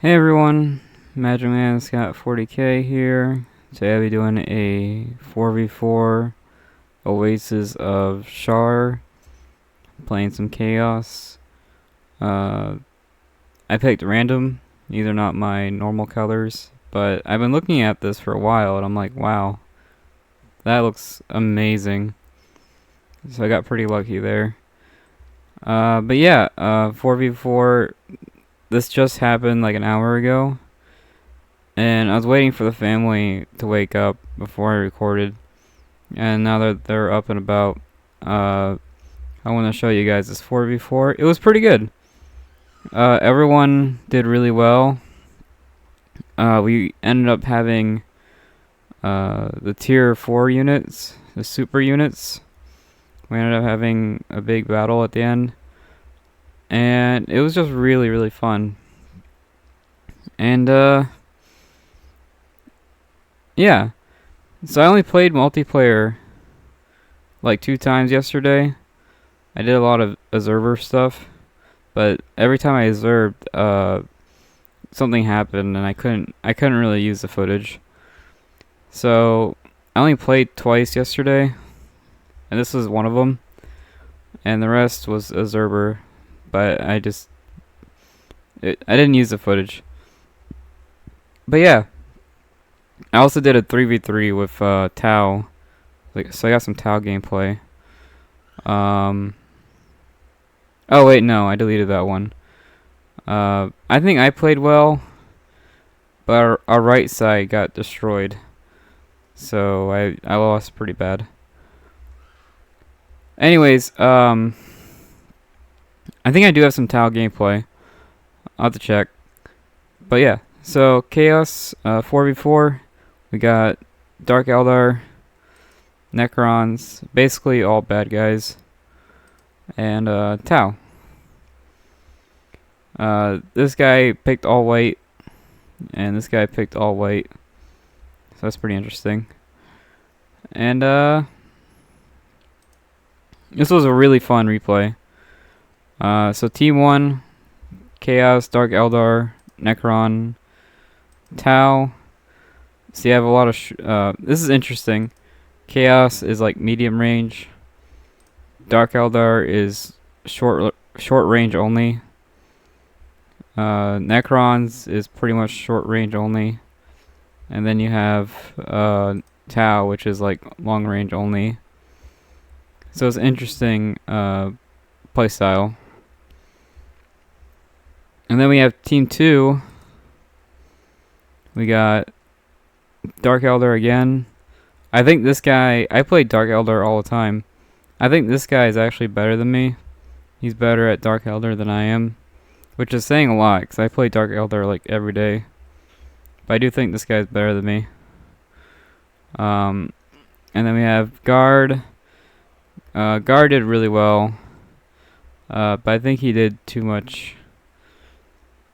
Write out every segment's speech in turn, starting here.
Hey everyone, Magic Man Scott 40k here. Today I'll be doing a 4v4 Oasis of Shar, playing some Chaos. I picked random, these are not my normal colors, but I've been looking at this for a while and I'm like, wow, that looks amazing. So I got pretty lucky there. But yeah, 4v4, this just happened like an hour ago. And I was waiting for the family to wake up before I recorded. And now that they're up and about, I want to show you guys this 4v4. It was pretty good. Everyone did really well. We ended up having the tier 4 units, the super units. We ended up having a big battle at the end. And it was just really, really fun. And, yeah. So I only played multiplayer like 2 times yesterday. I did a lot of observer stuff, but every time I observed, something happened and I couldn't really use the footage. So I only played twice yesterday, and this was one of them, and the rest was observer, but I didn't use the footage. But yeah, I also did a 3v3 with Tau, so I got some Tau gameplay. Oh wait, no, I deleted that one. I think I played well, but our right side got destroyed, so I lost pretty bad. Anyways, I think I do have some Tau gameplay. I'll have to check. But yeah, so Chaos 4v4, we got Dark Eldar, Necrons, basically all bad guys, and Tau. This guy picked all white, and this guy picked all white, so that's pretty interesting. And this was a really fun replay. So team 1, Chaos, Dark Eldar, Necron, Tau. See, I have a lot of this is interesting. Chaos is like medium range. Dark Eldar is short range only. Necrons is pretty much short range only. And then you have Tau, which is like long range only. So it's an interesting playstyle. And then we have team 2. We got Dark Eldar again. I think this guy, I play Dark Eldar all the time. I think this guy is actually better than me. He's better at Dark Eldar than I am, which is saying a lot because I play Dark Eldar like every day. But I do think this guy's better than me. And then we have Guard. Guard did really well, but I think he did too much.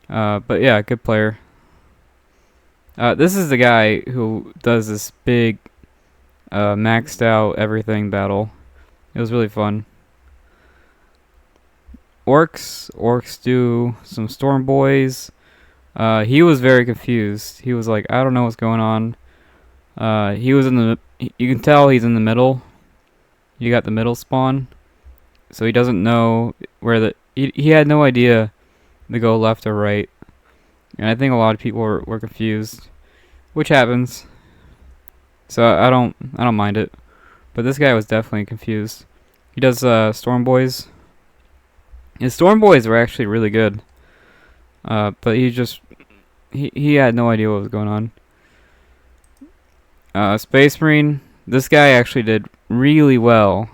But yeah, good player. This is the guy who does this big maxed out everything battle. It was really fun. Orcs do some Storm Boys. He was very confused. He was like, I don't know what's going on. He was in the. You can tell he's in the middle. You got the middle spawn, so he doesn't know where the. He had no idea to go left or right, and I think a lot of people were confused, which happens. So I don't mind it, but this guy was definitely confused. He does Storm Boys. His Storm Boys were actually really good, but he had no idea what was going on. Space Marine. This guy actually did really well,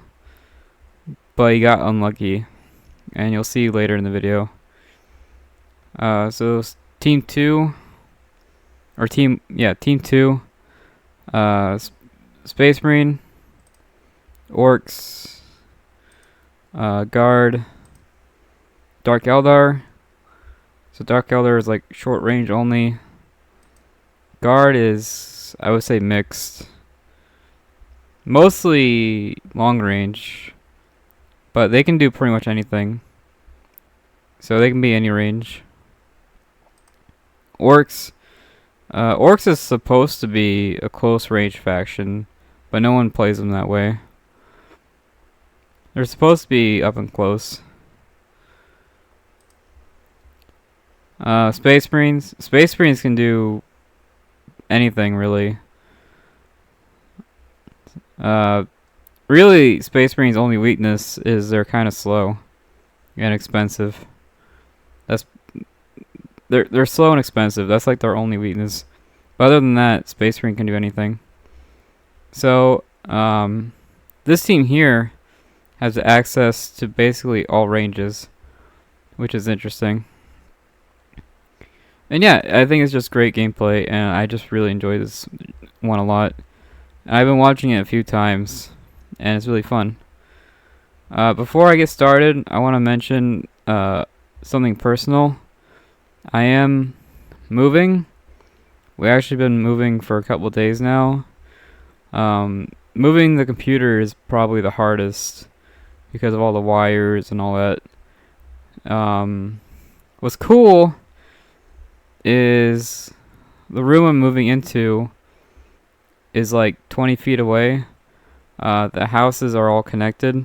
but he got unlucky, and you'll see later in the video. So team 2, or team 2, Space Marine, Orcs, Guard, Dark Eldar. So Dark Eldar is like short range only. Guard is, I would say, mixed. Mostly long range, but they can do pretty much anything. So they can be any range. Orcs. Orcs is supposed to be a close range faction, but no one plays them that way. They're supposed to be up and close. Space Marines. Space Marines can do anything, really. Really, Space Marines' only weakness is they're kind of slow and expensive. They're slow and expensive. That's like their only weakness. But other than that, Space Marine can do anything. So, this team here has access to basically all ranges, which is interesting. And yeah, I think it's just great gameplay, and I just really enjoy this one a lot. I've been watching it a few times, and it's really fun. Before I get started, I want to mention something personal. I am moving. We've actually been moving for a couple days now. Moving the computer is probably the hardest because of all the wires and all that. What's cool is the room I'm moving into is like 20 feet away. The houses are all connected,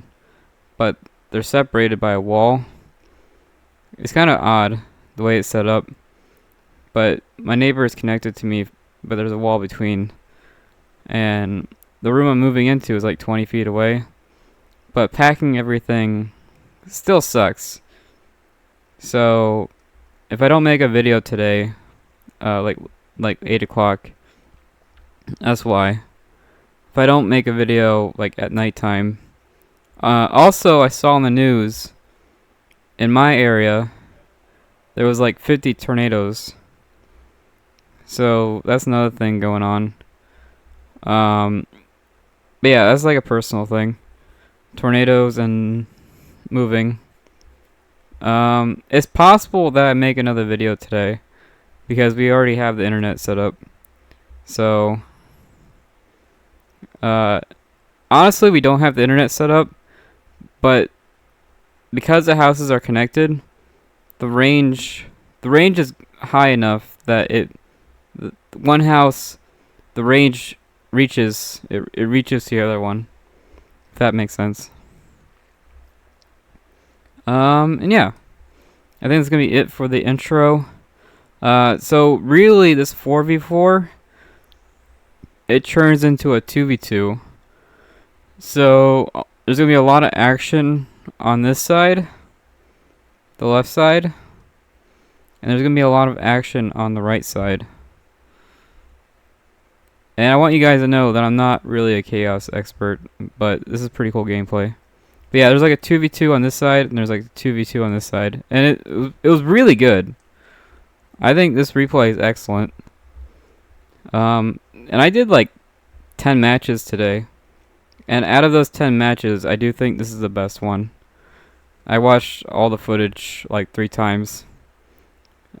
but they're separated by a wall. It's kind of odd the way it's set up, but my neighbor is connected to me, but there's a wall between. And the room I'm moving into is like 20 feet away, but packing everything still sucks. So if I don't make a video today, like 8 o'clock, that's why. If I don't make a video like at nighttime. Also, I saw on the news in my area there was like 50 tornadoes. So that's another thing going on. But yeah, that's like a personal thing. Tornadoes and moving. It's possible that I make another video today because we already have the internet set up. So, honestly, we don't have the internet set up, but because the houses are connected, the range is high enough that one house, the range reaches the other one, if that makes sense. And yeah, I think that's gonna be it for the intro. So really, this 4v4, it turns into a 2v2. So there's gonna be a lot of action on this side, the left side, and there's gonna be a lot of action on the right side. And I want you guys to know that I'm not really a chaos expert, but this is pretty cool gameplay. But yeah, there's like a 2v2 on this side, and there's like a 2v2 on this side, and it was really good. I think this replay is excellent. And I did like 10 matches today, and out of those 10 matches, I do think this is the best one. I watched all the footage like 3 times,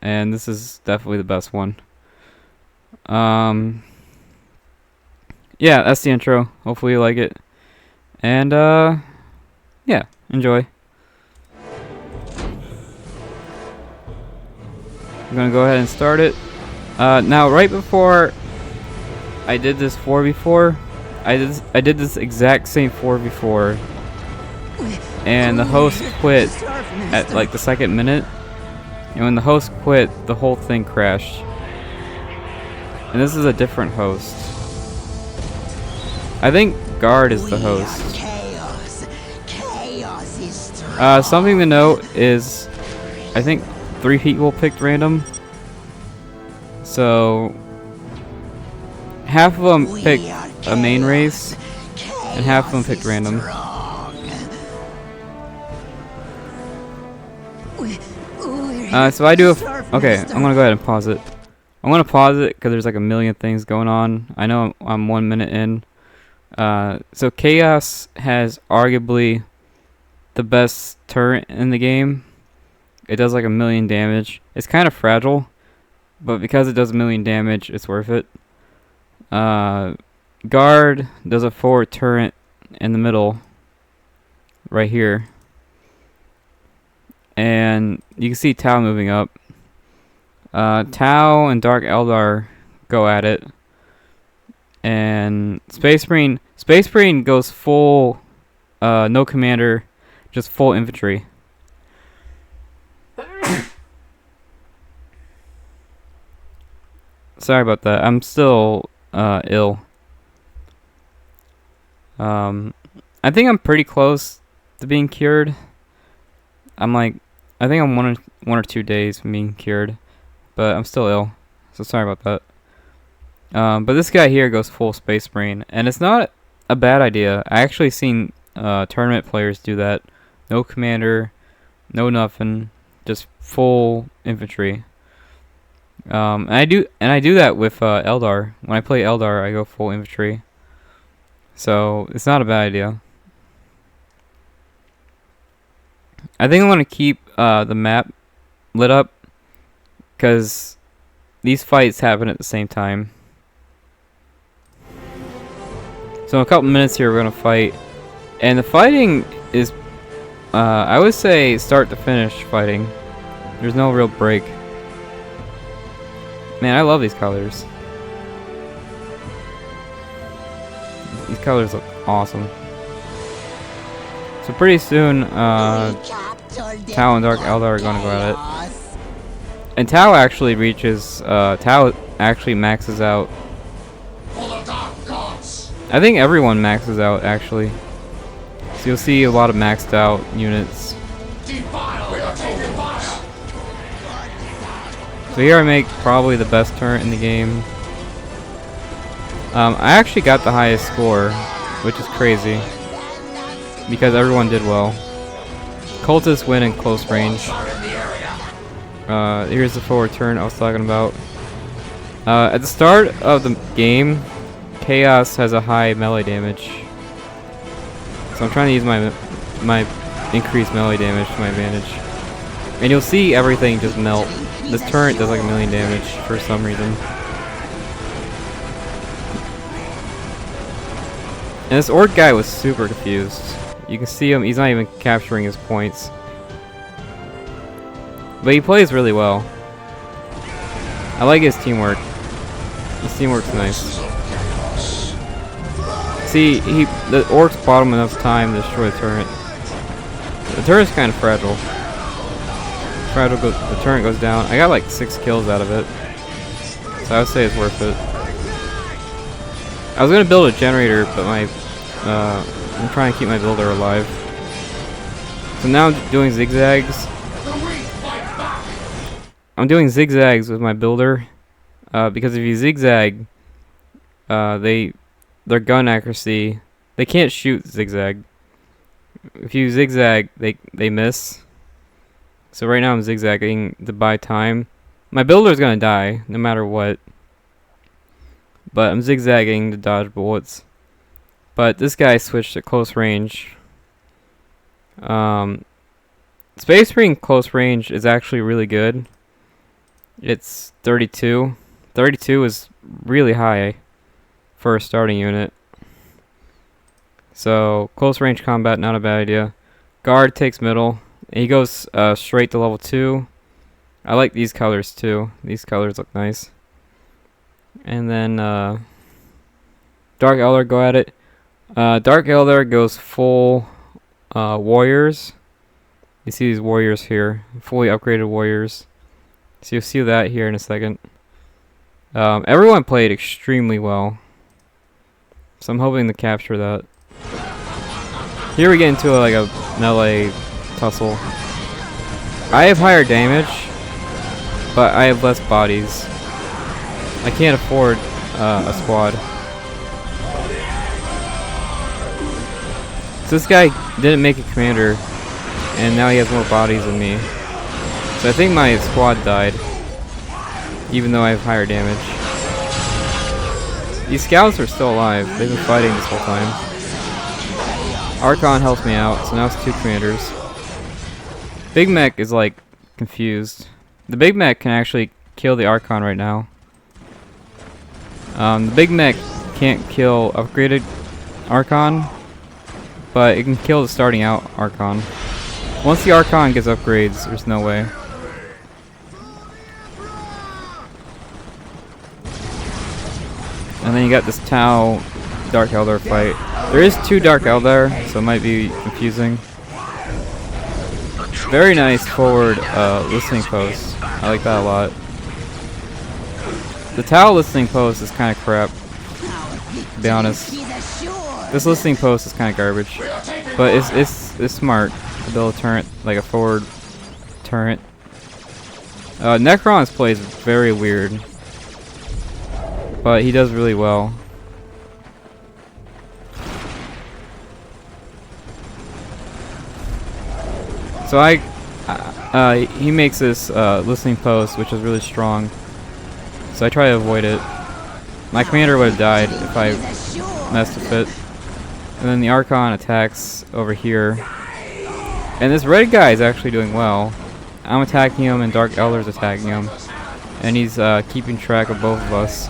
and this is definitely the best one. Yeah, that's the intro. Hopefully you like it. And, yeah, enjoy. I'm gonna go ahead and start it. Now, right before I did this 4v4, I did this exact same 4v4, and the host quit at like the second minute. And when the host quit, the whole thing crashed. And this is a different host. I think Guard is the host. Something to note is, I think 3 people picked random. So half of them picked a main race, and half of them picked random. So I do okay, I'm gonna go ahead and pause it. I'm gonna pause it because there's like a million things going on. I know I'm 1 minute in. So Chaos has arguably the best turret in the game. It does like 1,000,000 damage. It's kind of fragile, but because it does 1,000,000 damage, it's worth it. Guard does a forward turret in the middle, right here. And you can see Tau moving up. Tau and Dark Eldar go at it. And Space Marine goes full, no commander, just full infantry. Sorry about that. I'm still ill. I think I'm pretty close to being cured. I think I'm one or 2 days from being cured, but I'm still ill. So sorry about that. But this guy here goes full Space Marine, and it's not a bad idea. I actually seen tournament players do that. No commander, no nothing, just full infantry. And I do that with Eldar. When I play Eldar, I go full infantry. So it's not a bad idea. I think I'm gonna keep the map lit up because these fights happen at the same time. So in a couple minutes here, we're gonna fight, and the fighting is, I would say, start to finish fighting. There's no real break. Man, I love these colors. These colors look awesome. So pretty soon, Tau and Dark Eldar are gonna go at it. And Tau actually reaches, Tau actually maxes out. I think everyone maxes out, actually. So you'll see a lot of maxed out units. So here I make probably the best turret in the game. I actually got the highest score, which is crazy, because everyone did well. Cultists win in close range. Here's the forward turn I was talking about. At the start of the game, Chaos has a high melee damage, so I'm trying to use my increased melee damage to my advantage. And you'll see everything just melt. This turret does like 1 million damage for some reason. And this orc guy was super confused. You can see him, he's not even capturing his points. But he plays really well. I like his teamwork. His teamwork's nice. See, the orcs bought him enough time to destroy the turret. The turret's kind of fragile. The turret goes down. I got like 6 kills out of it, so I would say it's worth it. I was gonna build a generator, but I'm trying to keep my builder alive. So now I'm doing zigzags. I'm doing zigzags with my builder, because if you zigzag, their gun accuracy, they can't shoot zigzag. If you zigzag, they miss. So right now I'm zigzagging to buy time. My builder's gonna die no matter what, but I'm zigzagging to dodge bullets. But this guy switched to close range. Space Marine close range is actually really good. It's 32. 32 is really high for a starting unit. So close range combat, not a bad idea. Guard takes middle. He goes straight to level 2. I like these colors too. These colors look nice. And then Dark Eldar go at it. Dark Eldar goes full warriors. You see these warriors here, fully upgraded warriors. So you'll see that here in a second. Everyone played extremely well, so I'm hoping to capture that. Here we get into like a melee tussle. I have higher damage, but I have less bodies. I can't afford a squad. So this guy didn't make a commander, and now he has more bodies than me. So I think my squad died, even though I have higher damage. These scouts are still alive. They've been fighting this whole time. Archon helps me out, so now it's 2 commanders. Big Mech is like confused. The Big Mech can actually kill the Archon right now. The Big Mech can't kill upgraded Archon, but it can kill the starting out Archon. Once the Archon gets upgrades, there's no way. And then you got this Tau Dark Eldar fight. There is 2 Dark Eldar, so it might be confusing. Very nice forward listening post. I like that a lot. The Tau listening post is kind of crap, to be honest. This listening post is kind of garbage, but it's smart to build a turret, like a forward turret. Necron's plays very weird, but he does really well. So he makes this listening post, which is really strong. So I try to avoid it. My commander would have died if I messed with it. And then the Archon attacks over here. And this red guy is actually doing well. I'm attacking him and Dark Eldar's attacking him. And he's keeping track of both of us.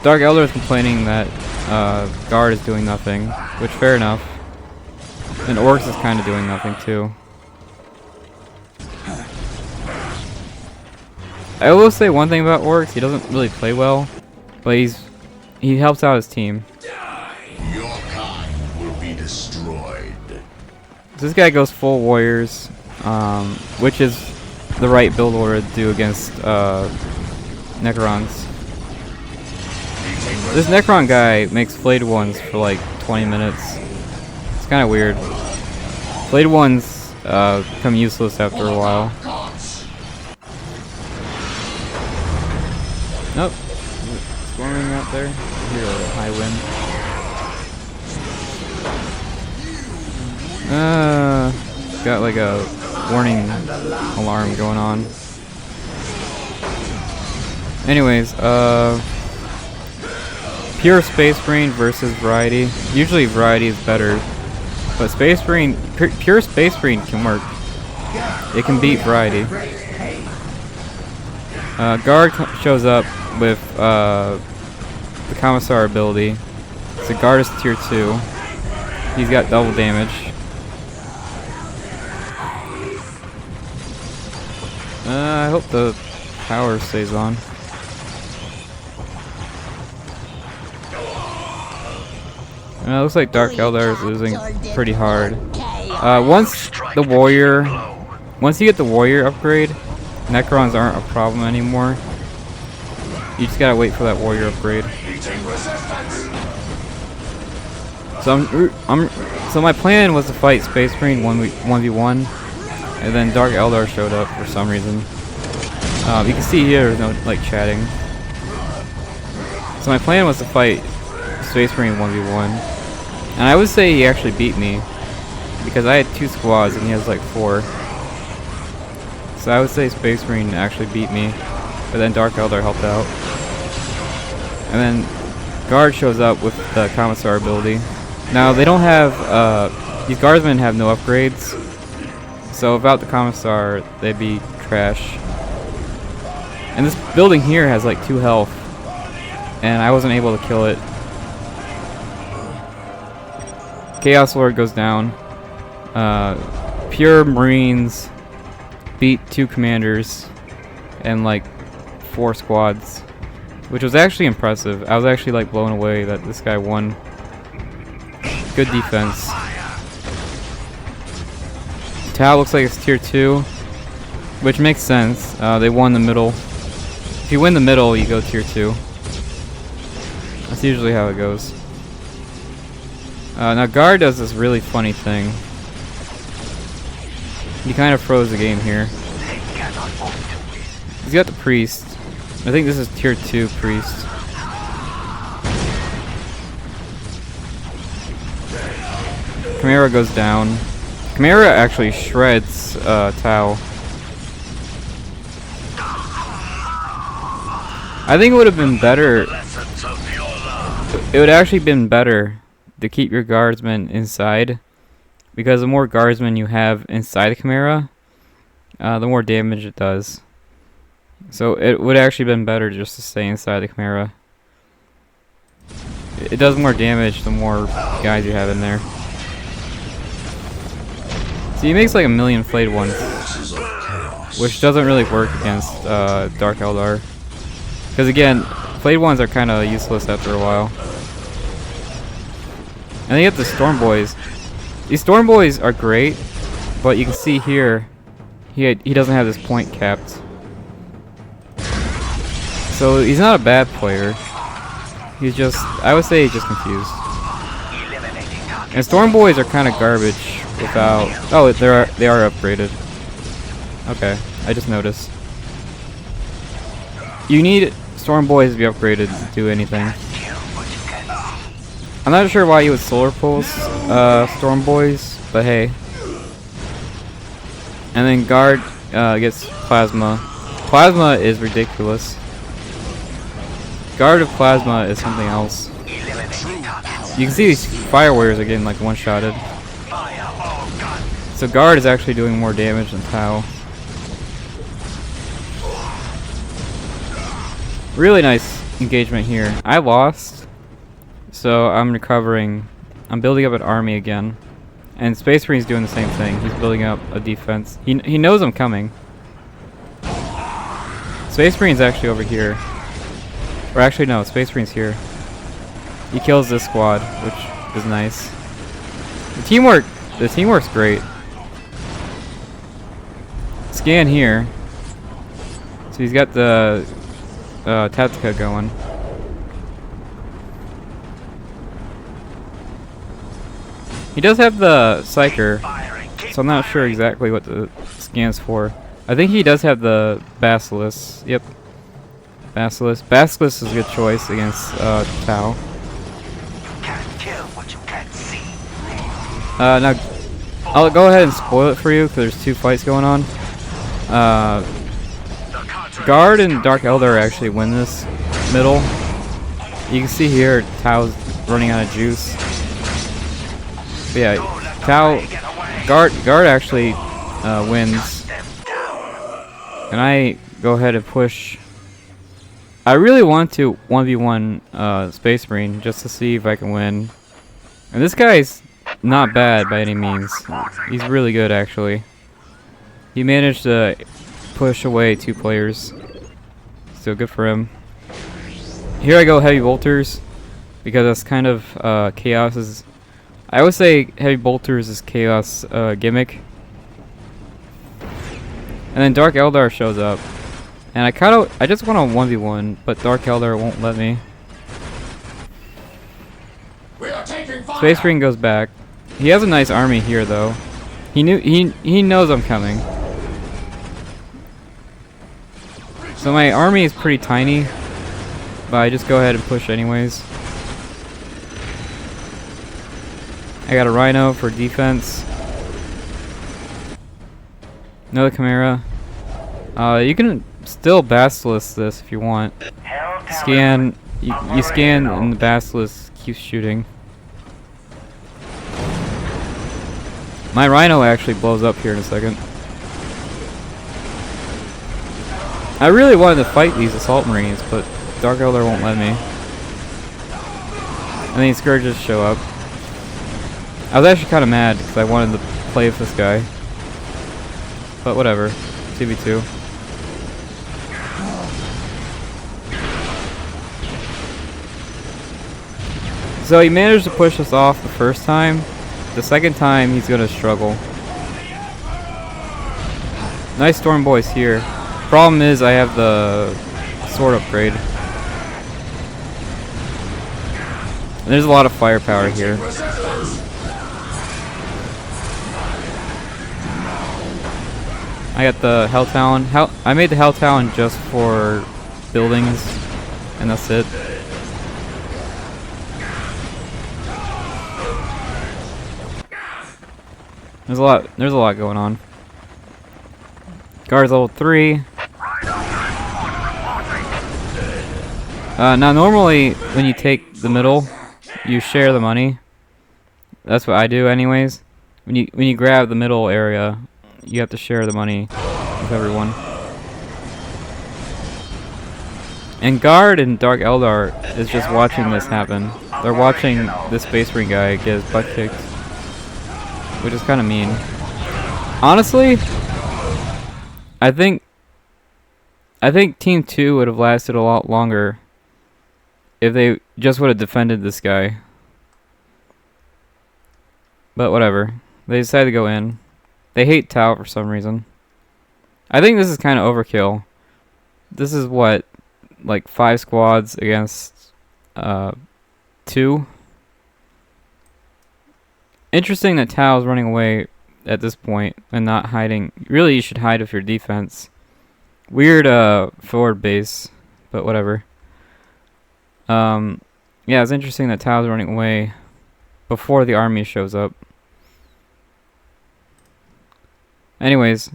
Dark Elder is complaining that Guard is doing nothing, which fair enough. And Orcs is kind of doing nothing too. I will say one thing about Orcs, he doesn't really play well, but he helps out his team. Your kind will be destroyed. This guy goes full warriors, which is the right build order to do against Necrons. This Necron guy makes Flayed Ones for like 20 minutes. It's kind of weird. Flayed Ones become useless after a while. Nope. Storming out there. Here, a high wind. Got like a warning alarm going on. Anyways, pure Space Marine versus Variety. Usually Variety is better, but Space Marine, pure Space Marine can work. It can beat Variety. Guard shows up with the Commissar ability. So Guard is tier 2. He's got double damage. I hope the power stays on. It looks like Dark Eldar is losing pretty hard. Once you get the warrior upgrade, Necrons aren't a problem anymore. You just gotta wait for that warrior upgrade. So my plan was to fight Space Marine 1v1, and then Dark Eldar showed up for some reason. You can see here there's no like chatting. So my plan was to fight Space Marine 1v1, and I would say he actually beat me because I had 2 squads and he has like 4. So I would say Space Marine actually beat me, but then Dark Eldar helped out. And then Guard shows up with the Commissar ability. Now they don't have, these Guardsmen have no upgrades, so without the Commissar they'd be trash. And this building here has like 2 health, and I wasn't able to kill it. Chaos Lord goes down. Pure Marines beat 2 commanders and like 4 squads, which was actually impressive. I was actually like blown away that this guy won. Good defense. Tau looks like it's tier 2, which makes sense. They won the middle. If you win the middle, you go tier 2. That's usually how it goes. Now Guard does this really funny thing. He kind of froze the game here. He's got the priest. I think this is tier 2 priest. Chimera goes down. Chimera actually shreds Tau. I think it would have been better. It would actually been better to keep your guardsmen inside, because the more guardsmen you have inside the Chimera, the more damage it does. So it would actually been better just to stay inside the Chimera. It does more damage the more guys you have in there. So he makes like 1,000,000 flayed ones. which doesn't really work against Dark Eldar. Because again, Blade ones are kind of useless after a while. And then you have the Storm Boys. These Storm Boys are great, but you can see here, he doesn't have this point capped. So he's not a bad player. He's just, I would say he's just confused. And Storm Boys are kind of garbage without, oh, they are upgraded. Okay, I just noticed. You need Storm Boys to be upgraded to do anything. I'm not sure why you would Solar Pulse Storm Boys, but hey. And then Guard gets Plasma. Plasma is ridiculous. Guard of Plasma is something else. You can see these Fire Warriors are getting like one-shotted. So Guard is actually doing more damage than Tau. Really nice engagement here. I lost, so I'm recovering. I'm building up an army again. And Space Marine's doing the same thing. He's building up a defense. He knows I'm coming. Space Marine's actually over here. Or actually no, Space Marine's here. He kills this squad, which is nice. The teamwork's great. Scan here. So he's got the Tactica going. He does have the Psyker, so I'm not sure exactly what the scan's for. I think he does have the Basilisk. Yep. Basilisk. Basilisk is a good choice against Tau. Now, I'll go ahead and spoil it for you because there's two fights going on. Guard and Dark Eldar actually win this middle. You can see here Tau's running out of juice. But yeah, Tau, Guard actually wins. And I go ahead and push. I really want to 1v1 Space Marine just to see if I can win. And this guy's not bad by any means. He's really good actually. He managed to push away 2 players. Still good for him. Here I go Heavy Bolters because that's kind of Chaos's. I would say Heavy Bolters is Chaos gimmick. And then Dark Eldar shows up. And I just want a 1v1, but Dark Eldar won't let me. Space Marine goes back. He has a nice army here though. He knows I'm coming. So my army is pretty tiny, but I just go ahead and push anyways. I got a Rhino for defense. Another Chimera. You can still Basilisk this if you want. Scan. You scan and the Basilisk keeps shooting. My Rhino actually blows up here in a second. I really wanted to fight these Assault Marines, but Dark Eldar won't let me. And then Scourges show up. I was actually kind of mad because I wanted to play with this guy. But whatever. 2v2. So he managed to push us off the first time. The second time he's gonna struggle. Nice Storm Boys here. Problem is I have the sword upgrade. And there's a lot of firepower here. I got the Hell Talon. I made the Hell Talon just for buildings, and that's it. There's a lot going on. Guard's level 3. Now normally when you take the middle, you share the money. That's what I do anyways. When you grab the middle area, you have to share the money with everyone. And Guard and Dark Eldar is just watching this happen. They're watching this Space Marine guy get his butt kicked, which is kind of mean. Honestly, I think Team 2 would have lasted a lot longer if they just would have defended this guy. But whatever. They decided to go in. They hate Tau for some reason. I think this is kind of overkill. This is what, like 5 squads against 2. Interesting that Tau is running away at this point and not hiding. Really, you should hide with your defense. Weird forward base, but whatever. Yeah, it's interesting that Tau's running away before the army shows up. Anyways,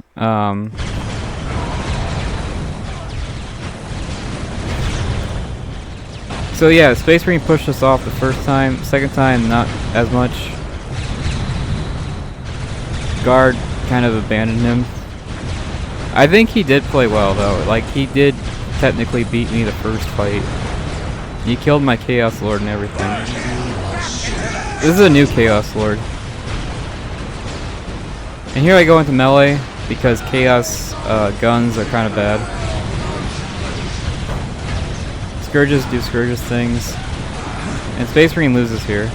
so yeah, Space Marine pushed us off the first time. Second time, not as much. Guard kind of abandoned him. I think he did play well though. Like, he did technically beat me the first fight. He killed my Chaos Lord and everything. This is a new Chaos Lord. And here I go into melee because Chaos guns are kind of bad. Scourges do Scourges things. And Space Marine loses here.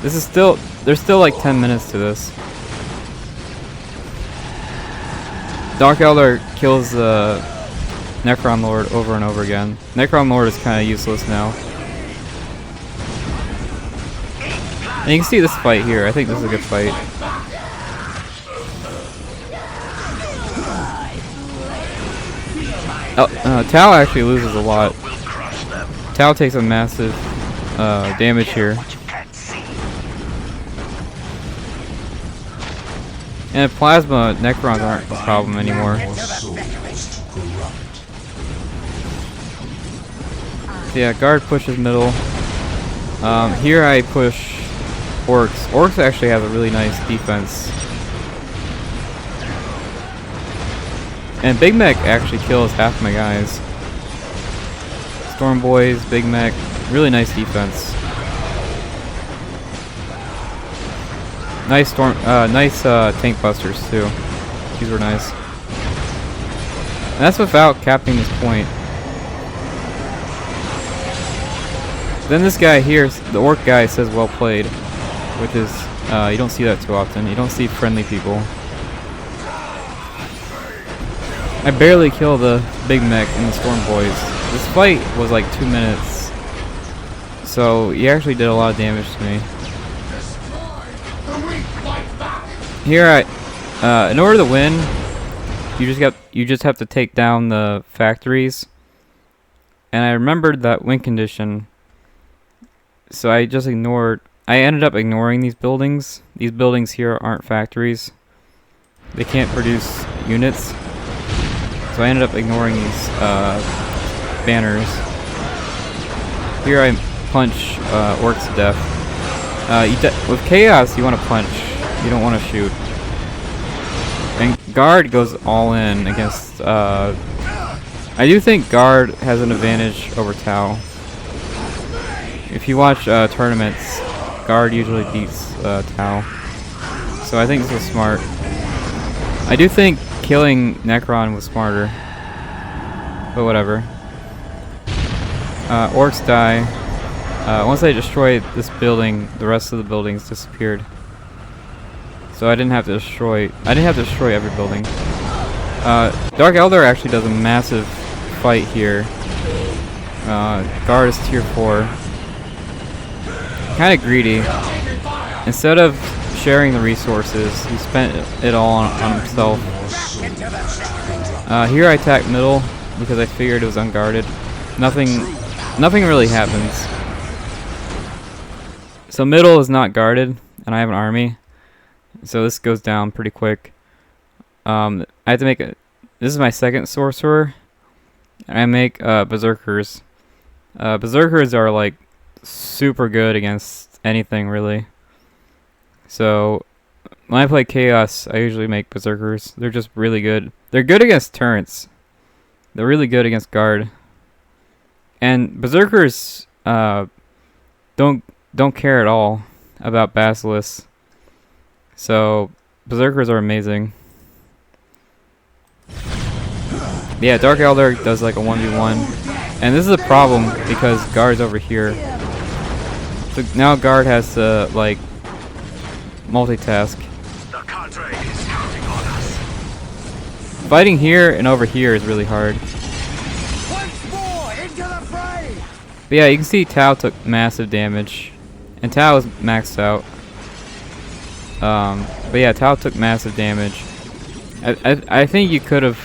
This is still... There's still like 10 minutes to this. Dark Elder kills the Necron Lord over and over again. Necron Lord is kind of useless now. And you can see this fight here. I think this is a good fight. Oh, Tau actually loses a lot. Tau takes a massive damage here. And Plasma Necrons aren't a problem anymore. So yeah, guard pushes middle. Here I push Orcs. Orcs actually have a really nice defense. And Big Mech actually kills half my guys. Storm Boys, Big Mech, really nice defense. Nice tank busters too. These were nice. And that's without capping this point. Then this guy here, the orc guy, says well played, which is you don't see that too often. You don't see friendly people. I barely kill the Big Mech and the Storm Boys. This fight was like 2 minutes, so he actually did a lot of damage to me. Here in order to win, you just have to take down the factories. And I remembered that win condition, so I ended up ignoring these buildings. These buildings here aren't factories. They can't produce units. So I ended up ignoring these banners. Here I punch orcs to death. With chaos, you want to punch. You don't want to shoot. And guard goes all in against... I do think guard has an advantage over Tau. If you watch tournaments, guard usually beats Tau. So I think this was smart. I do think killing Necron was smarter. But whatever. Orcs die. Once I destroyed this building, the rest of the buildings disappeared. So I didn't have to destroy every building. Dark Elder actually does a massive fight here. Guard is tier 4. Kind of greedy. Instead of sharing the resources, he spent it all on himself. Here I attack middle because I figured it was unguarded. Nothing really happens. So middle is not guarded, and I have an army. So this goes down pretty quick. I have to make this is my second sorcerer. I make berserkers. Berserkers are like super good against anything really. So when I play chaos, I usually make berserkers. They're just really good. They're good against turrets. They're really good against guard. And berserkers don't care at all about basilisks. So berserkers are amazing. Yeah, Dark Elder does like a 1v1. And this is a problem because Guard's over here. So now Guard has to like multitask. The cadre is counting on us. Fighting here and over here is really hard. Once more into the fray. But yeah, you can see Tao took massive damage. And Tao is maxed out. But yeah, Tao took massive damage. I think you could have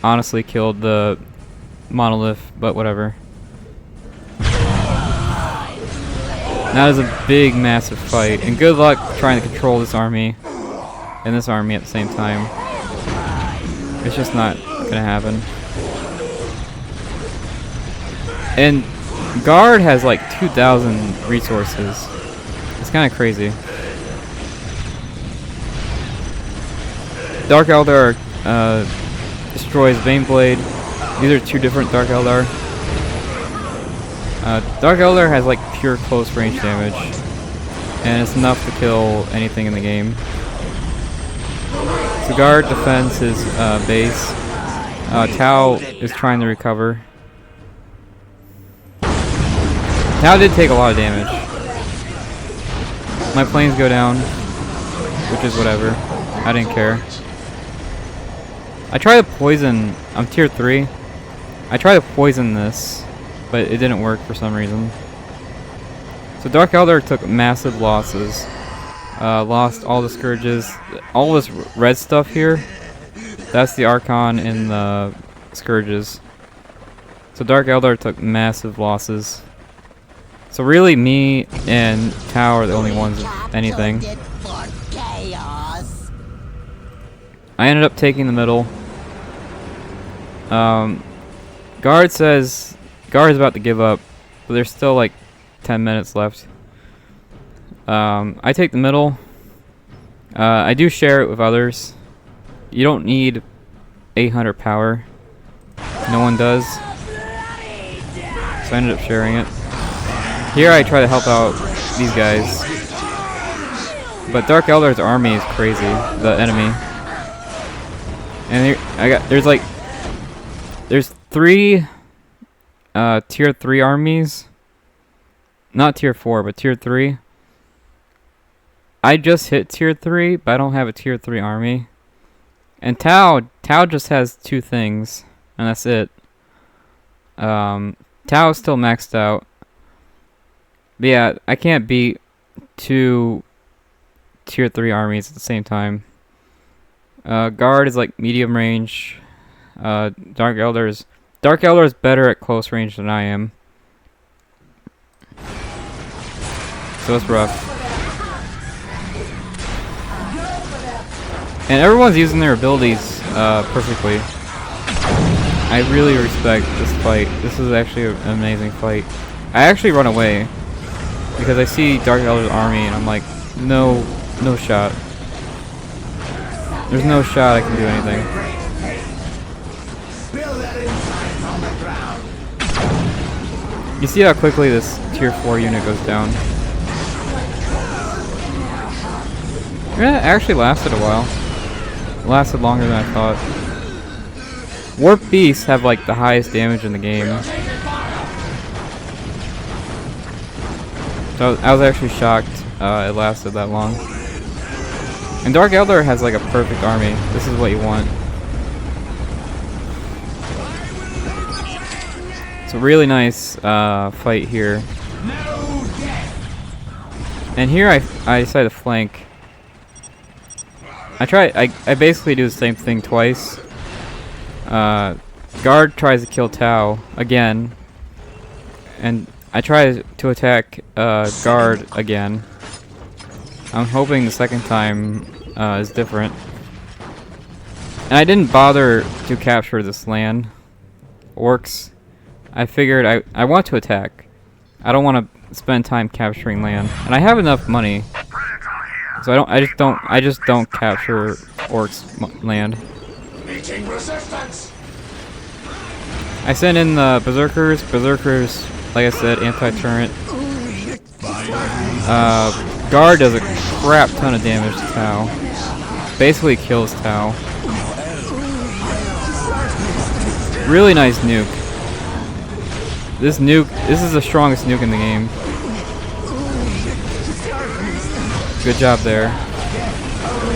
honestly killed the monolith, but whatever. That is a big, massive fight, and good luck trying to control this army and this army at the same time. It's just not gonna happen. And Guard has like 2,000 resources. It's kind of crazy. Dark Eldar destroys Baneblade. These are two different Dark Eldar. Dark Eldar has like pure close range damage, and it's enough to kill anything in the game. So Guard defends his base. Tao is trying to recover. Tao did take a lot of damage. My planes go down, which is whatever. I didn't care. I tried to poison. I'm tier 3. I tried to poison this, but it didn't work for some reason. So Dark Eldar took massive losses. Lost all the Scourges. All this red stuff here, that's the Archon in the Scourges. So Dark Eldar took massive losses. So really me and Tao are the only ones with anything. I ended up taking the middle. Guard says Guard's about to give up, but there's still like 10 minutes left. I take the middle. I do share it with others. You don't need 800 power. No one does. So I ended up sharing it. Here I try to help out these guys. But Dark Eldar's army is crazy, the enemy. And here, there's 3 tier 3 armies. Not tier 4, but tier 3. I just hit tier 3, but I don't have a tier 3 army. And Tao just has 2 things, and that's it. Tao is still maxed out. But yeah, I can't beat 2 tier 3 armies at the same time. Guard is like medium range. Dark Elder is better at close range than I am. So it's rough. And everyone's using their abilities perfectly. I really respect this fight. This is actually an amazing fight. I actually run away because I see Dark Elder's army and I'm like, no shot. There's no shot I can do anything. You see how quickly this tier 4 unit goes down. Yeah, it actually lasted a while. It lasted longer than I thought. Warp Beasts have like the highest damage in the game. So I was actually shocked it lasted that long. And Dark Eldar has like a perfect army. This is what you want. It's a really nice fight here. And here I decide to flank. I basically do the same thing twice. Guard tries to kill Tao again. And I try to attack Guard again. I'm hoping the second time is different. And I didn't bother to capture this land. Orcs. I figured I want to attack. I don't want to spend time capturing land. And I have enough money. So I just don't capture Orcs land. Meeting resistance. I send in the Berserkers. Berserkers, like I said, anti-turret. Guard does a crap ton of damage to Tau. Basically kills Tau. Really nice nuke. This is the strongest nuke in the game. Good job there.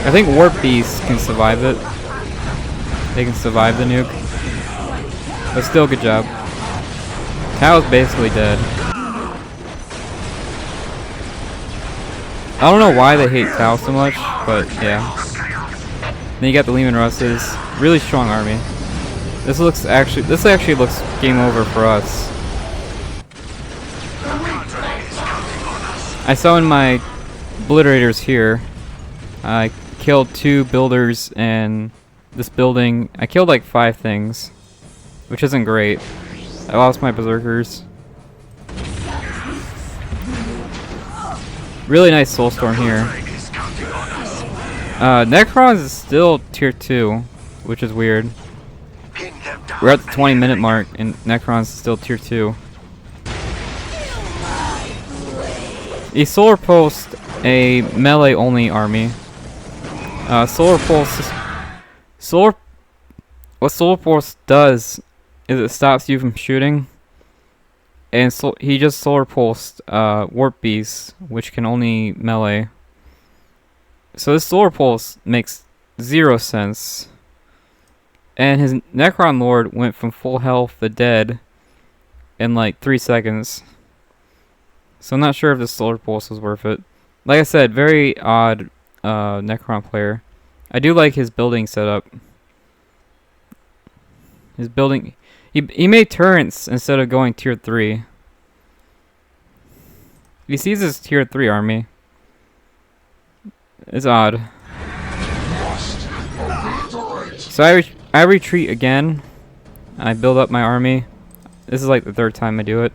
I think Warp Beasts can survive it. They can survive the nuke. But still, good job. Tao's basically dead. I don't know why they hate Tao so much, but yeah. Then you got the Lehman Russes. Really strong army. This actually looks game over for us. I summoned my obliterators here. I killed 2 builders and this building. I killed like 5 things, which isn't great. I lost my berserkers. Really nice Soulstorm here. Necrons is still tier 2, which is weird. We're at the 20-minute mark and Necron's still tier 2. He solar pulsed a melee only army. What solar pulse does is it stops you from shooting, and so he just solar pulsed warp beasts, which can only melee. So this solar pulse makes 0 sense, and his Necron Lord went from full health to dead in like 3 seconds. So I'm not sure if this solar pulse was worth it. Like I said, very odd Necron player. I do like his building setup. His building, he made turrets instead of going tier 3. He sees his tier 3 army. It's odd. So I retreat again. I build up my army. This is like the 3rd time I do it.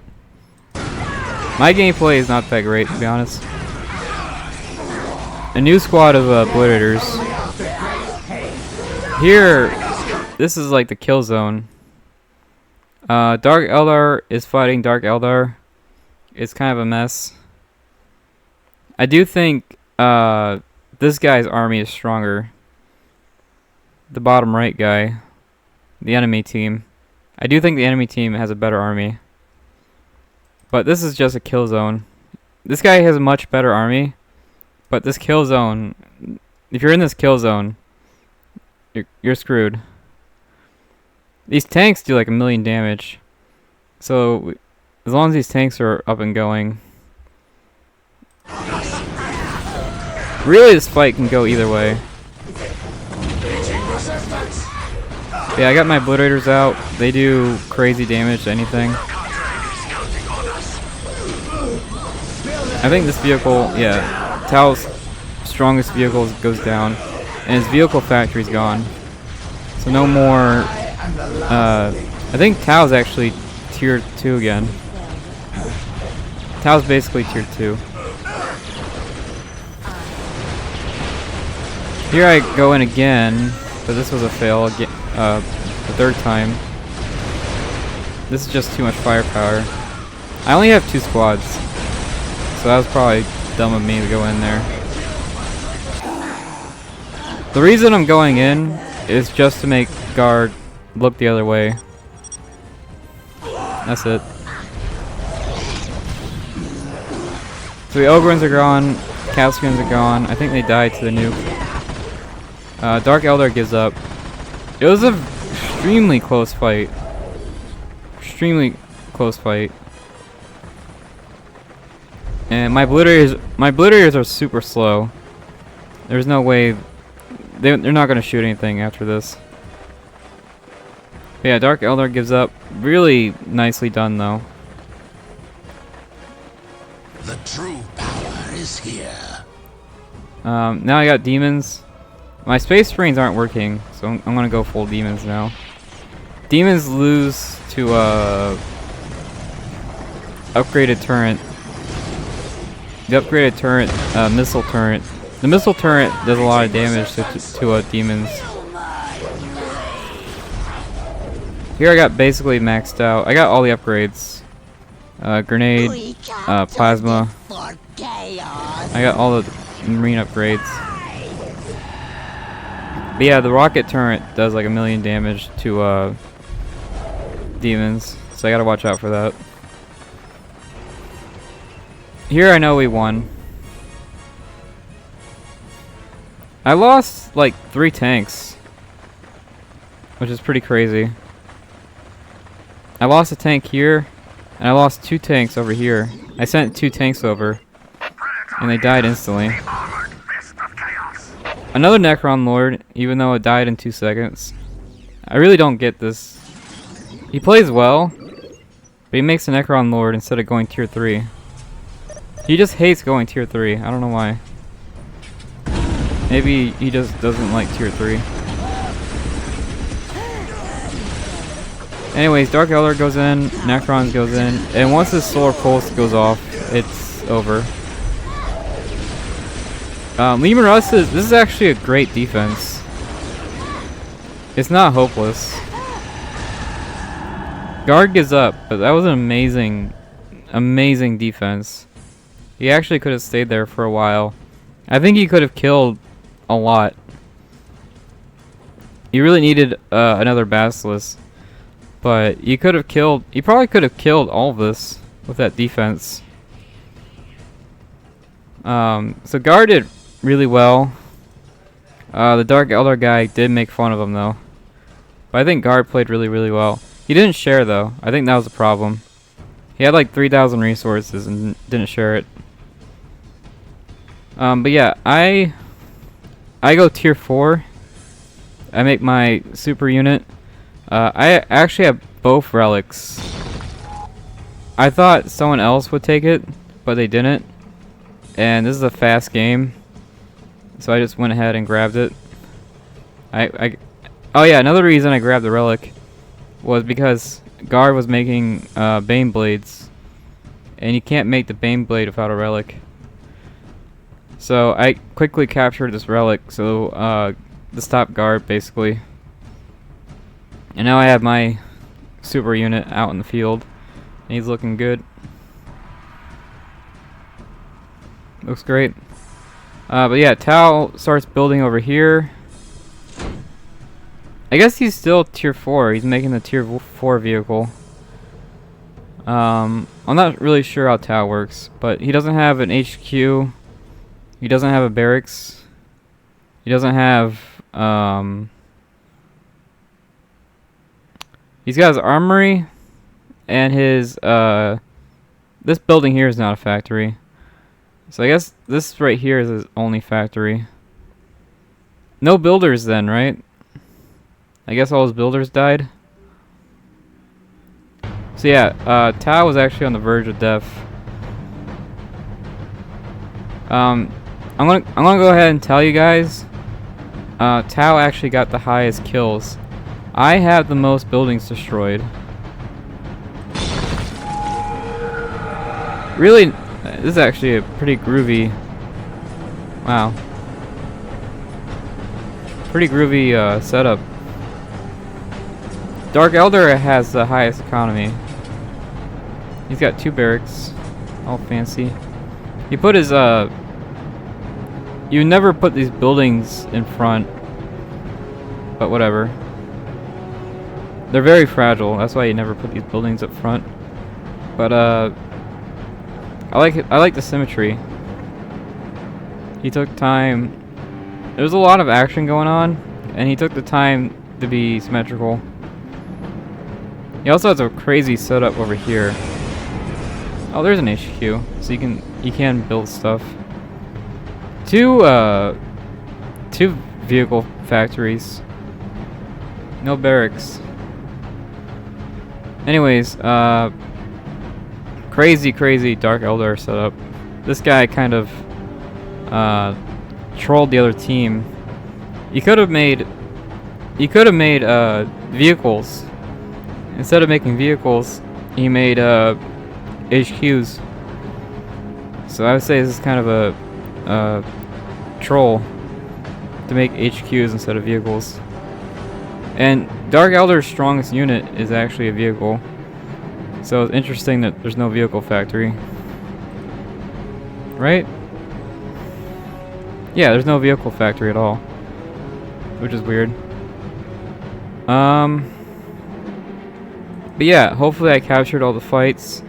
My gameplay is not that great, to be honest. A new squad of obliterators. Here, this is like the kill zone. Dark Eldar is fighting Dark Eldar. It's kind of a mess. I do think this guy's army is stronger. The bottom right guy. The enemy team. I do think the enemy team has a better army. But this is just a kill zone. This guy has a much better army. But this kill zone, if you're in this kill zone, you're screwed. These tanks do like 1,000,000 damage. So as long as these tanks are up and going. Really, this fight can go either way. Yeah, I got my obliterators out. They do crazy damage to anything. I think this vehicle, yeah, Tao's strongest vehicle goes down, and his vehicle factory's gone. So no more. I think Tao's actually tier 2 again. Tao's basically tier 2. Here I go in again, but this was a fail again, the 3rd time. This is just too much firepower. I only have 2 squads, so that was probably dumb of me to go in there. The reason I'm going in is just to make guard look the other way. That's it. So the Ogrins are gone, Calcians are gone. I think they died to the nuke. Dark Eldar gives up. It was an extremely close fight. Extremely close fight. And my obliterators are super slow. There's no way they're not gonna shoot anything after this. But yeah, Dark Eldar gives up. Really nicely done though. The true power is here. Now I got demons. My space marines aren't working, so I'm gonna go full demons now. Demons lose to upgraded turret. The upgraded turret, missile turret. The missile turret does a lot of damage to demons. Here I got basically maxed out. I got all the upgrades. Grenade, plasma. I got all the marine upgrades. But yeah, the rocket turret does like 1,000,000 damage to demons, so I gotta watch out for that. Here I know we won. I lost like 3 tanks, which is pretty crazy. I lost a tank here, and I lost 2 tanks over here. I sent 2 tanks over, and they died instantly. Another Necron Lord, even though it died in 2 seconds. I really don't get this. He plays well, but he makes a Necron Lord instead of going tier 3. He just hates going tier 3. I don't know why. Maybe he just doesn't like tier 3. Anyways, Dark Elder goes in, Necrons goes in, and once his Solar Pulse goes off, it's over. Lemur Rust this is actually a great defense. It's not hopeless. Guard gives up, but that was an amazing defense. He actually could have stayed there for a while. I think he could have killed a lot. He really needed another Basilisk, but he probably could have killed all of this with that defense. So Guard did really well. The Dark Elder guy did make fun of him though. But I think Guard played really well. He didn't share though. I think that was the problem. He had like 3,000 resources and didn't share it. But yeah, I go tier 4. I make my super unit. I actually have both relics. I thought someone else would take it, but they didn't. And this is a fast game, so I just went ahead and grabbed it. Oh yeah, another reason I grabbed the relic was because Guard was making Bane Blades, and you can't make the Bane Blade without a relic. So I quickly captured this relic, so to stop Guard basically. And now I have my super unit out in the field, and he's looking good. Looks great. But yeah, Tau starts building over here. I guess he's still tier 4. He's making the tier 4 vehicle. I'm not really sure how Tau works, but he doesn't have an HQ. He doesn't have a barracks. He doesn't have he's got his armory and his this building here is not a factory. So I guess this right here is his only factory. No builders then, right? I guess all his builders died. So yeah, Tau was actually on the verge of death. I'm gonna go ahead and tell you guys. Tau actually got the highest kills. I have the most buildings destroyed. Really, this is actually a pretty groovy. Wow. Pretty groovy setup. Dark Elder has the highest economy. He's got 2 barracks, all fancy. He put his you never put these buildings in front, but whatever. They're very fragile. That's why you never put these buildings up front. But I like it. I like the symmetry. He took time. There's a lot of action going on, and he took the time to be symmetrical. He also has a crazy setup over here. Oh, there's an HQ, so you can build stuff. Two vehicle factories. No barracks. Anyways, crazy Dark Elder setup. This guy kind of trolled the other team. He could have made vehicles. Instead of making vehicles, he made HQs. So I would say this is kind of a troll to make HQs instead of vehicles. And Dark Elder's strongest unit is actually a vehicle. So it's interesting that there's no vehicle factory. Right? Yeah, there's no vehicle factory at all. Which is weird. But yeah, hopefully I captured all the fights.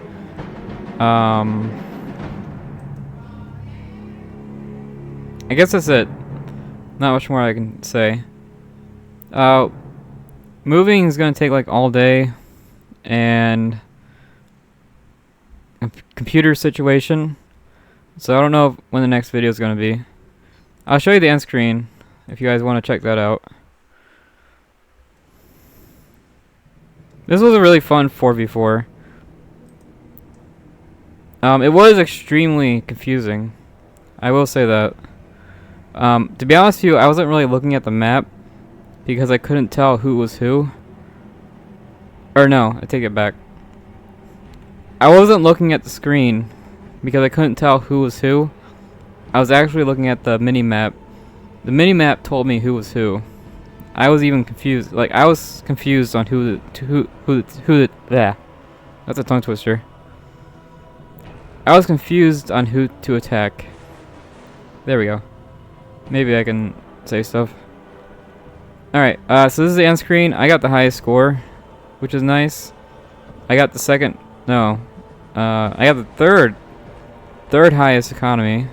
I guess that's it. Not much more I can say. Moving is gonna take like all day, and a computer situation. So I don't know when the next video is gonna be. I'll show you the end screen if you guys want to check that out. This was a really fun 4v4. It was extremely confusing. I will say that. To be honest with you, I wasn't really looking at the map because I couldn't tell who was who. Or no, I take it back. I wasn't looking at the screen because I couldn't tell who was who. I was actually looking at the mini-map. The mini-map told me who was who. I was even confused. Like, I was confused on who yeah. That's a tongue twister. I was confused on who to attack. There we go. Maybe I can say stuff. Alright, so this is the end screen. I got the highest score, which is nice. I got the second, no. I got the third highest economy.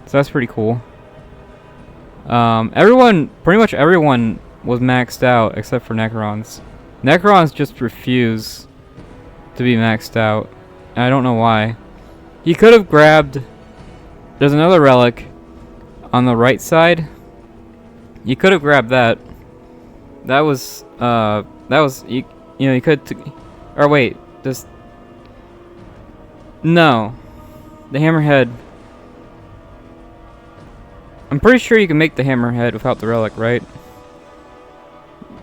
So that's pretty cool. Pretty much everyone was maxed out except for Necrons. Necrons just refuse to be maxed out. And I don't know why. He could have grabbed... There's another relic on the right side. You could have grabbed that. That was, you know, you could... Or wait, just... No. The hammerhead... I'm pretty sure you can make the hammerhead without the relic, right?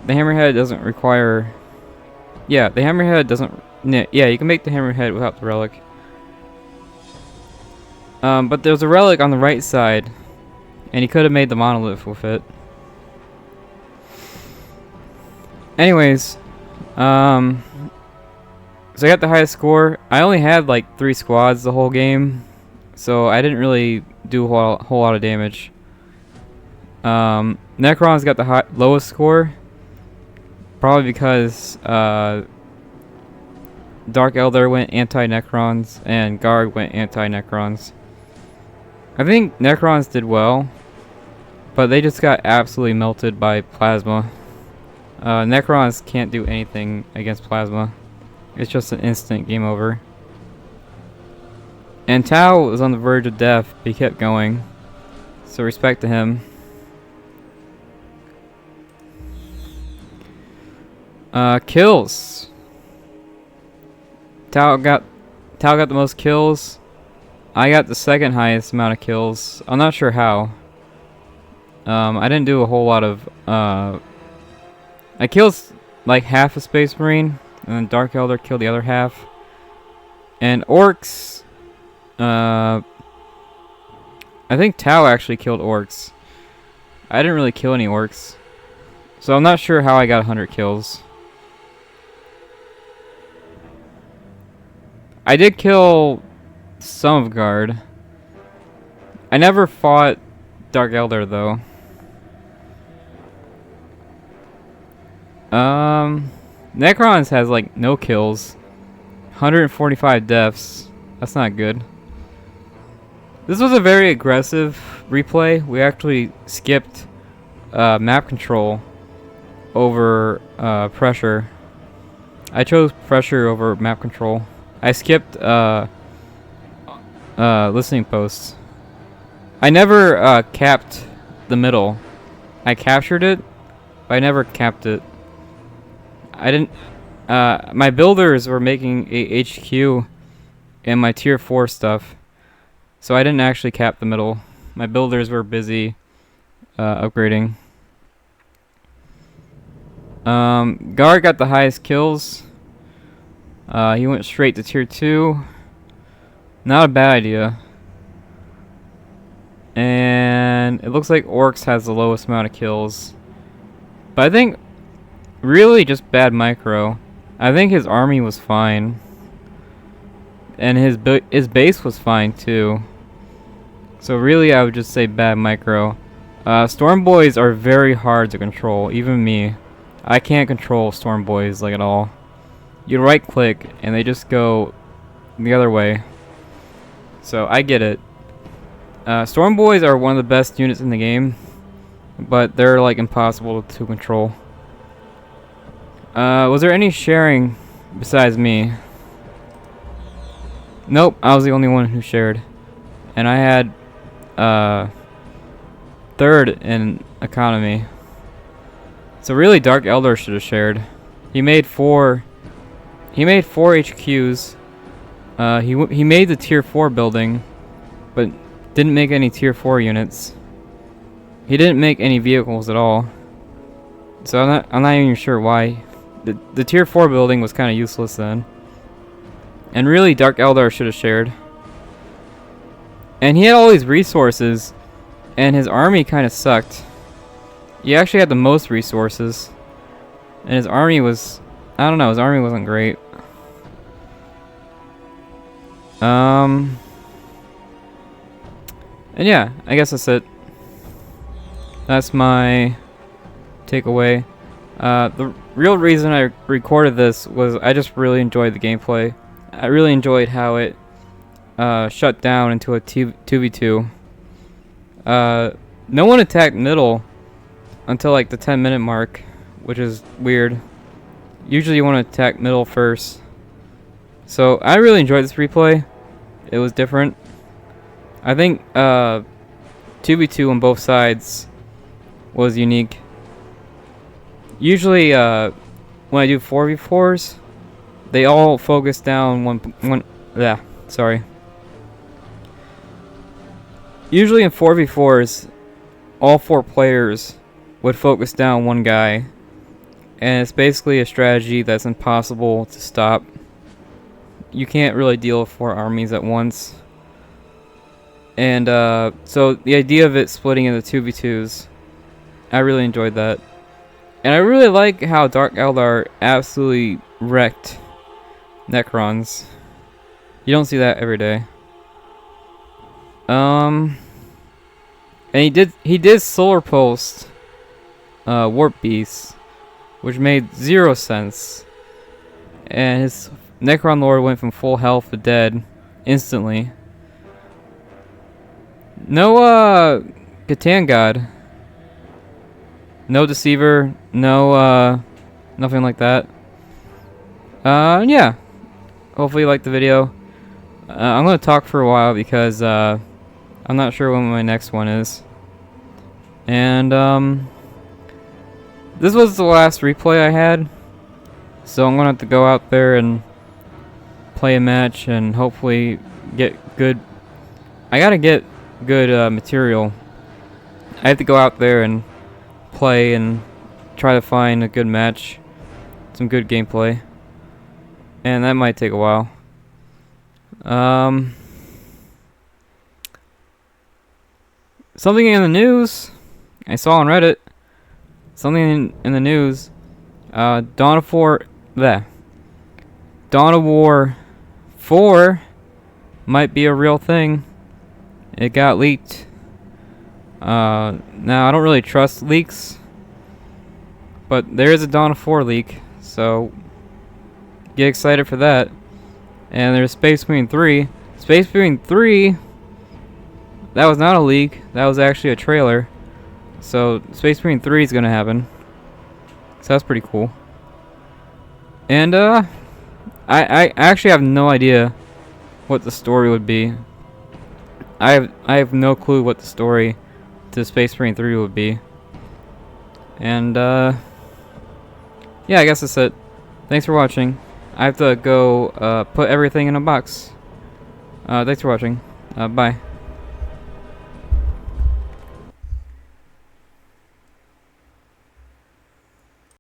The hammerhead doesn't require... Yeah, the hammerhead doesn't... Yeah, you can make the hammerhead without the relic. But there's a relic on the right side, and he could have made the monolith with it. Anyways, so I got the highest score. I only had like 3 squads the whole game, so I didn't really do a whole lot of damage. Necron's got the lowest score, probably because Dark Elder went anti-Necrons and Guard went anti-Necrons. I think Necrons did well, but they just got absolutely melted by Plasma. Necrons can't do anything against Plasma. It's just an instant game over. And Tau was on the verge of death, but he kept going. So respect to him. Kills. Tau got the most kills. I got the second highest amount of kills. I'm not sure how. I didn't do a whole lot of... I killed like half a Space Marine, and then Dark Elder killed the other half. And Orcs... I think Tau actually killed Orcs. I didn't really kill any Orcs. So I'm not sure how I got 100 kills. I did kill some of Guard. I never fought Dark Elder though. Necrons has like no kills. 145 deaths. That's not good. This was a very aggressive replay. We actually skipped map control over pressure. I chose pressure over map control. I skipped listening posts. I never capped the middle. I captured it, but I never capped it. I didn't... my builders were making a HQ and my tier 4 stuff, so I didn't actually cap the middle. My builders were busy upgrading. Guard got the highest kills. He went straight to tier 2. Not a bad idea. And it looks like Orcs has the lowest amount of kills. But I think really just bad micro. I think his army was fine. And his base was fine too. So really I would just say bad micro. Storm Boys are very hard to control, even me. I can't control Storm Boys like at all. You right click and they just go the other way. So I get it. Storm Boys are one of the best units in the game, but they're like impossible to control. Was there any sharing besides me? Nope, I was the only one who shared. And I had third in economy. So really Dark Elder should have shared. He made 4 HQs. He made the tier 4 building, but didn't make any tier 4 units. He didn't make any vehicles at all. So I'm not even sure why. The tier 4 building was kind of useless then. And really Dark Eldar should have shared. And he had all these resources, and his army kind of sucked. He actually had the most resources, and his army was, I don't know, his army wasn't great. And yeah, I guess that's it. That's my takeaway. The real reason I recorded this was I just really enjoyed the gameplay. I really enjoyed how it shut down into a 2v2. No one attacked middle until like the 10-minute mark, which is weird. Usually you want to attack middle first. So I really enjoyed this replay. It was different. I think 2v2 on both sides was unique. Usually when I do 4v4s, they all focus down sorry. Usually in 4v4s, all 4 players would focus down one guy, and it's basically a strategy that's impossible to stop. You can't really deal with 4 armies at once. And so the idea of it splitting into 2v2s, I really enjoyed that. And I really like how Dark Eldar absolutely wrecked Necrons. You don't see that every day. And he did Solar Pulse Warp Beast, which made 0 sense. And his Necron Lord went from full health to dead instantly. No Catan God. No Deceiver, no nothing like that. Yeah. Hopefully you liked the video. I'm gonna talk for a while because I'm not sure when my next one is. And this was the last replay I had, so I'm gonna have to go out there and play a match and hopefully get good. I gotta get good material. I have to go out there and play and try to find a good match, some good gameplay, and that might take a while. Something in the news I saw on Reddit. Something in the news. Dawn of War 4 might be a real thing. It got leaked. Now I don't really trust leaks, but there is a Dawn of 4 leak, so get excited for that. And there's Space Marine 3. Space Marine 3, that was not a leak, that was actually a trailer. So Space Marine 3 is gonna happen. So that's pretty cool. And I actually have no idea what the story would be. I have no clue what the story to Space Marine 3 would be. And yeah, I guess that's it. Thanks for watching. I have to go put everything in a box. Thanks for watching. Bye.